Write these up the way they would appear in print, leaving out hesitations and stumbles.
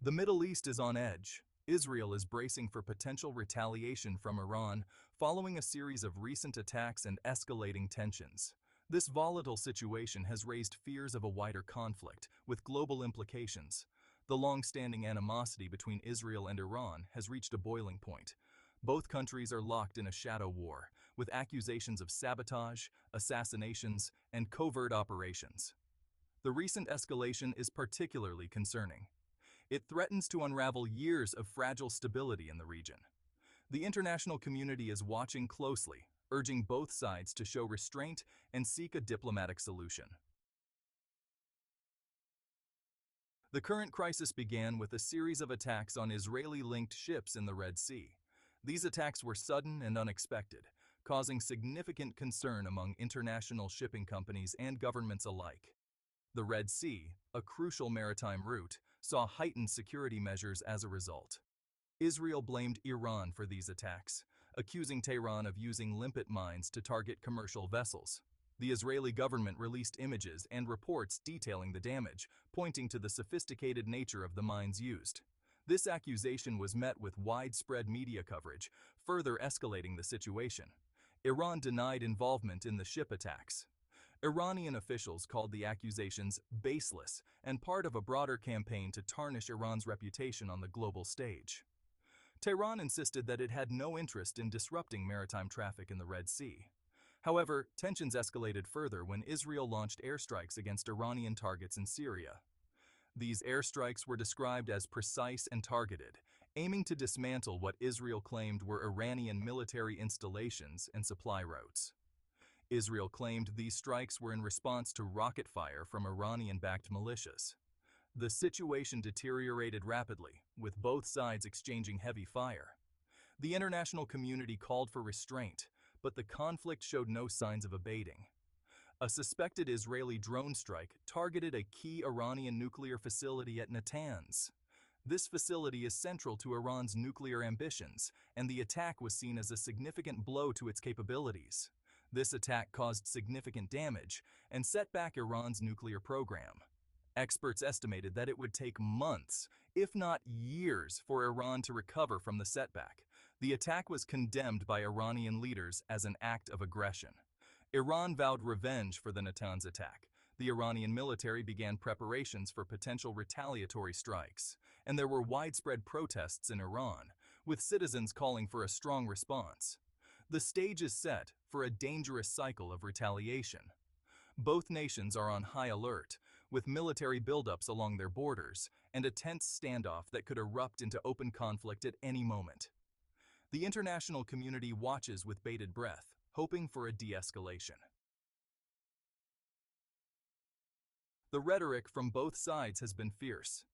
The Middle East is on edge. Israel is bracing for potential retaliation from Iran following a series of recent attacks and escalating tensions. This volatile situation has raised fears of a wider conflict, with global implications. The long-standing animosity between Israel and Iran has reached a boiling point. Both countries are locked in a shadow war, with accusations of sabotage, assassinations, and covert operations. The recent escalation is particularly concerning. It threatens to unravel years of fragile stability in the region. The international community is watching closely, urging both sides to show restraint and seek a diplomatic solution. The current crisis began with a series of attacks on Israeli-linked ships in the Red Sea. These attacks were sudden and unexpected, causing significant concern among international shipping companies and governments alike. The Red Sea, a crucial maritime route, saw heightened security measures as a result. Israel blamed Iran for these attacks, accusing Tehran of using limpet mines to target commercial vessels. The Israeli government released images and reports detailing the damage, pointing to the sophisticated nature of the mines used. This accusation was met with widespread media coverage, further escalating the situation. Iran denied involvement in the ship attacks. Iranian officials called the accusations baseless and part of a broader campaign to tarnish Iran's reputation on the global stage. Tehran insisted that it had no interest in disrupting maritime traffic in the Red Sea. However, tensions escalated further when Israel launched airstrikes against Iranian targets in Syria. These airstrikes were described as precise and targeted, aiming to dismantle what Israel claimed were Iranian military installations and supply routes. Israel claimed these strikes were in response to rocket fire from Iranian-backed militias. The situation deteriorated rapidly, with both sides exchanging heavy fire. The international community called for restraint, but the conflict showed no signs of abating. A suspected Israeli drone strike targeted a key Iranian nuclear facility at Natanz. This facility is central to Iran's nuclear ambitions, and the attack was seen as a significant blow to its capabilities. This attack caused significant damage and set back Iran's nuclear program. Experts estimated that it would take months, if not years, for Iran to recover from the setback. The attack was condemned by Iranian leaders as an act of aggression. Iran vowed revenge for the Natanz attack. The Iranian military began preparations for potential retaliatory strikes, and there were widespread protests in Iran, with citizens calling for a strong response. The stage is set for a dangerous cycle of retaliation. Both nations are on high alert, with military buildups along their borders and a tense standoff that could erupt into open conflict at any moment. The international community watches with bated breath, hoping for a de-escalation. The rhetoric from both sides has been fierce.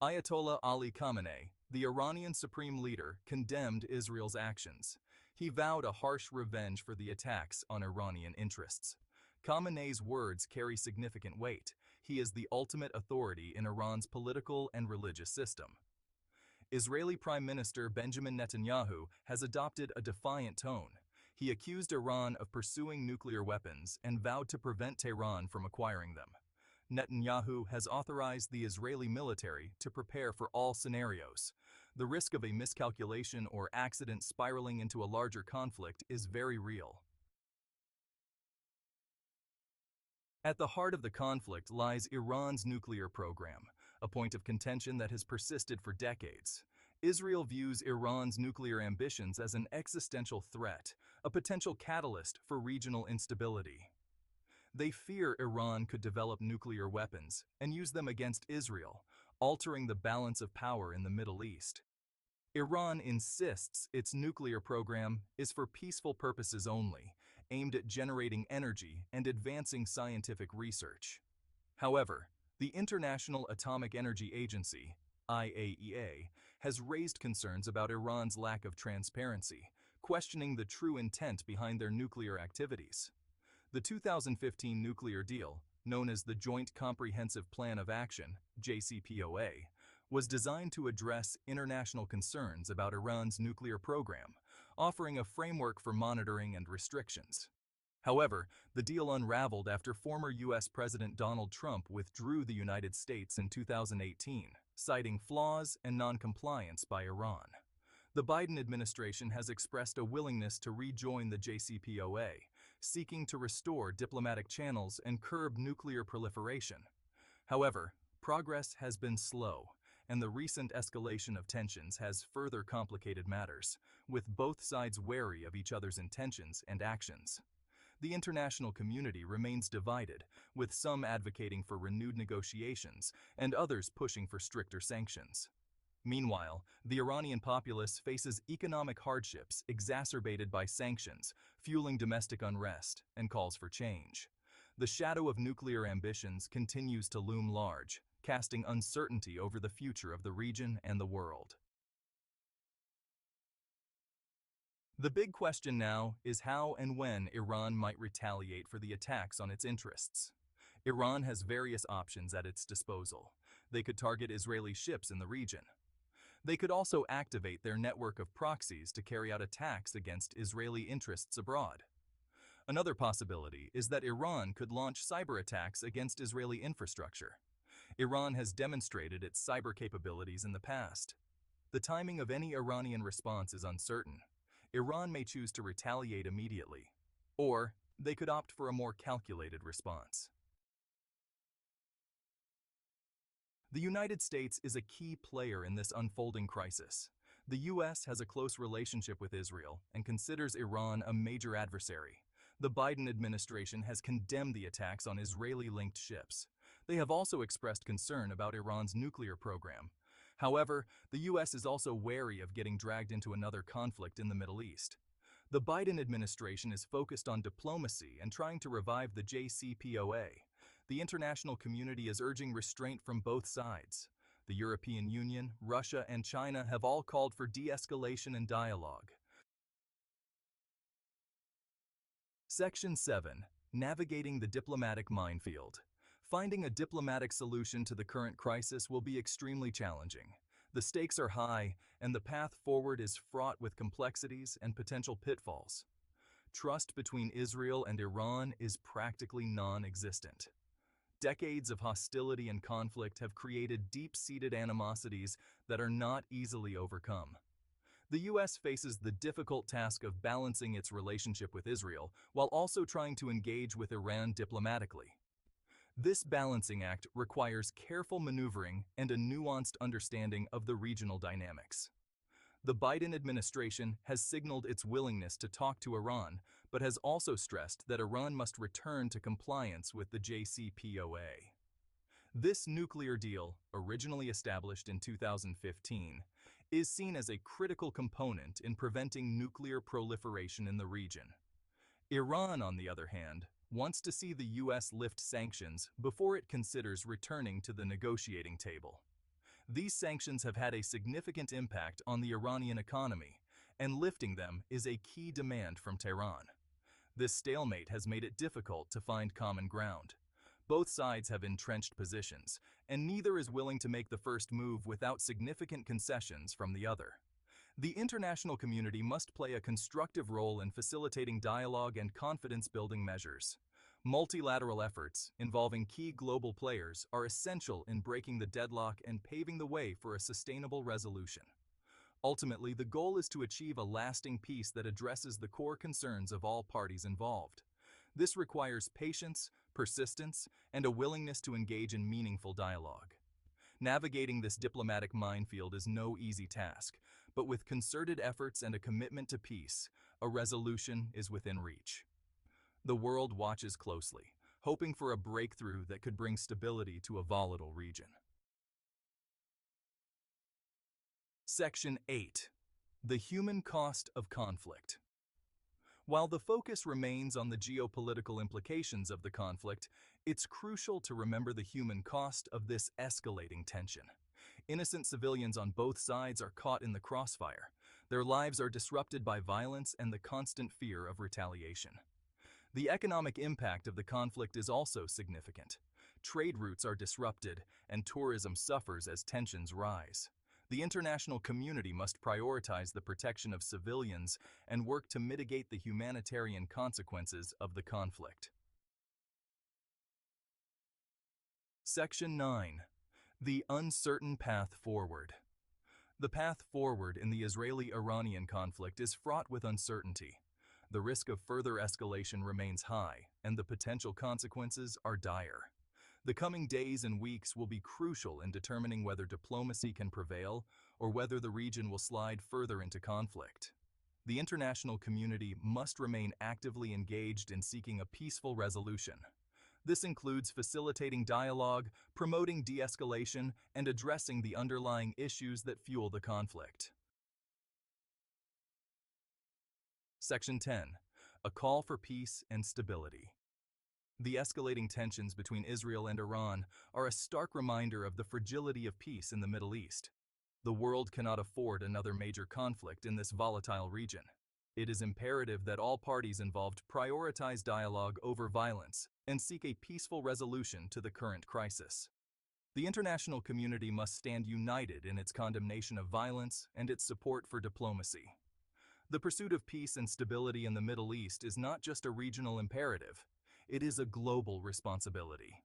Ayatollah Ali Khamenei, the Iranian supreme leader, condemned Israel's actions. He vowed a harsh revenge for the attacks on Iranian interests. Khamenei's words carry significant weight. He is the ultimate authority in Iran's political and religious system. Israeli Prime Minister Benjamin Netanyahu has adopted a defiant tone. He accused Iran of pursuing nuclear weapons and vowed to prevent Tehran from acquiring them. Netanyahu has authorized the Israeli military to prepare for all scenarios. The risk of a miscalculation or accident spiraling into a larger conflict is very real. At the heart of the conflict lies Iran's nuclear program, a point of contention that has persisted for decades. Israel views Iran's nuclear ambitions as an existential threat, a potential catalyst for regional instability. They fear Iran could develop nuclear weapons and use them against Israel, altering the balance of power in the Middle East. Iran insists its nuclear program is for peaceful purposes only, aimed at generating energy and advancing scientific research. However, the International Atomic Energy Agency, IAEA, has raised concerns about Iran's lack of transparency, questioning the true intent behind their nuclear activities. The 2015 nuclear deal, known as the Joint Comprehensive Plan of Action, JCPOA, was designed to address international concerns about Iran's nuclear program, offering a framework for monitoring and restrictions. However, the deal unraveled after former U.S. President Donald Trump withdrew the United States in 2018, citing flaws and non-compliance by Iran. The Biden administration has expressed a willingness to rejoin the JCPOA, seeking to restore diplomatic channels and curb nuclear proliferation. However, progress has been slow, and the recent escalation of tensions has further complicated matters, with both sides wary of each other's intentions and actions. The international community remains divided, with some advocating for renewed negotiations and others pushing for stricter sanctions. Meanwhile, the Iranian populace faces economic hardships exacerbated by sanctions, fueling domestic unrest and calls for change. The shadow of nuclear ambitions continues to loom large, casting uncertainty over the future of the region and the world. The big question now is how and when Iran might retaliate for the attacks on its interests. Iran has various options at its disposal. They could target Israeli ships in the region. They could also activate their network of proxies to carry out attacks against Israeli interests abroad. Another possibility is that Iran could launch cyber attacks against Israeli infrastructure. Iran has demonstrated its cyber capabilities in the past. The timing of any Iranian response is uncertain. Iran may choose to retaliate immediately, or they could opt for a more calculated response. The United States is a key player in this unfolding crisis. The U.S. has a close relationship with Israel and considers Iran a major adversary. The Biden administration has condemned the attacks on Israeli-linked ships. They have also expressed concern about Iran's nuclear program. However, the U.S. is also wary of getting dragged into another conflict in the Middle East. The Biden administration is focused on diplomacy and trying to revive the JCPOA. The international community is urging restraint from both sides. The European Union, Russia, and China have all called for de-escalation and dialogue. Section 7. Navigating the diplomatic minefield. Finding a diplomatic solution to the current crisis will be extremely challenging. The stakes are high, and the path forward is fraught with complexities and potential pitfalls. Trust between Israel and Iran is practically non-existent. Decades of hostility and conflict have created deep-seated animosities that are not easily overcome. The U.S. faces the difficult task of balancing its relationship with Israel while also trying to engage with Iran diplomatically. This balancing act requires careful maneuvering and a nuanced understanding of the regional dynamics. The Biden administration has signaled its willingness to talk to Iran, but has also stressed that Iran must return to compliance with the JCPOA. This nuclear deal, originally established in 2015, is seen as a critical component in preventing nuclear proliferation in the region. Iran, on the other hand, wants to see the U.S. lift sanctions before it considers returning to the negotiating table. These sanctions have had a significant impact on the Iranian economy, and lifting them is a key demand from Tehran. This stalemate has made it difficult to find common ground. Both sides have entrenched positions, and neither is willing to make the first move without significant concessions from the other. The international community must play a constructive role in facilitating dialogue and confidence-building measures. Multilateral efforts involving key global players are essential in breaking the deadlock and paving the way for a sustainable resolution. Ultimately, the goal is to achieve a lasting peace that addresses the core concerns of all parties involved. This requires patience, persistence, and a willingness to engage in meaningful dialogue. Navigating this diplomatic minefield is no easy task, but with concerted efforts and a commitment to peace, a resolution is within reach. The world watches closely, hoping for a breakthrough that could bring stability to a volatile region. Section 8. The human cost of conflict. While the focus remains on the geopolitical implications of the conflict, it's crucial to remember the human cost of this escalating tension. Innocent civilians on both sides are caught in the crossfire. Their lives are disrupted by violence and the constant fear of retaliation. The economic impact of the conflict is also significant. Trade routes are disrupted, and tourism suffers as tensions rise. The international community must prioritize the protection of civilians and work to mitigate the humanitarian consequences of the conflict. Section 9. The uncertain path forward. The path forward in the Israeli-Iranian conflict is fraught with uncertainty. The risk of further escalation remains high, and the potential consequences are dire. The coming days and weeks will be crucial in determining whether diplomacy can prevail or whether the region will slide further into conflict. The international community must remain actively engaged in seeking a peaceful resolution. This includes facilitating dialogue, promoting de-escalation, and addressing the underlying issues that fuel the conflict. Section 10. A call for peace and stability. The escalating tensions between Israel and Iran are a stark reminder of the fragility of peace in the Middle East. The world cannot afford another major conflict in this volatile region. It is imperative that all parties involved prioritize dialogue over violence and seek a peaceful resolution to the current crisis. The international community must stand united in its condemnation of violence and its support for diplomacy. The pursuit of peace and stability in the Middle East is not just a regional imperative, it is a global responsibility.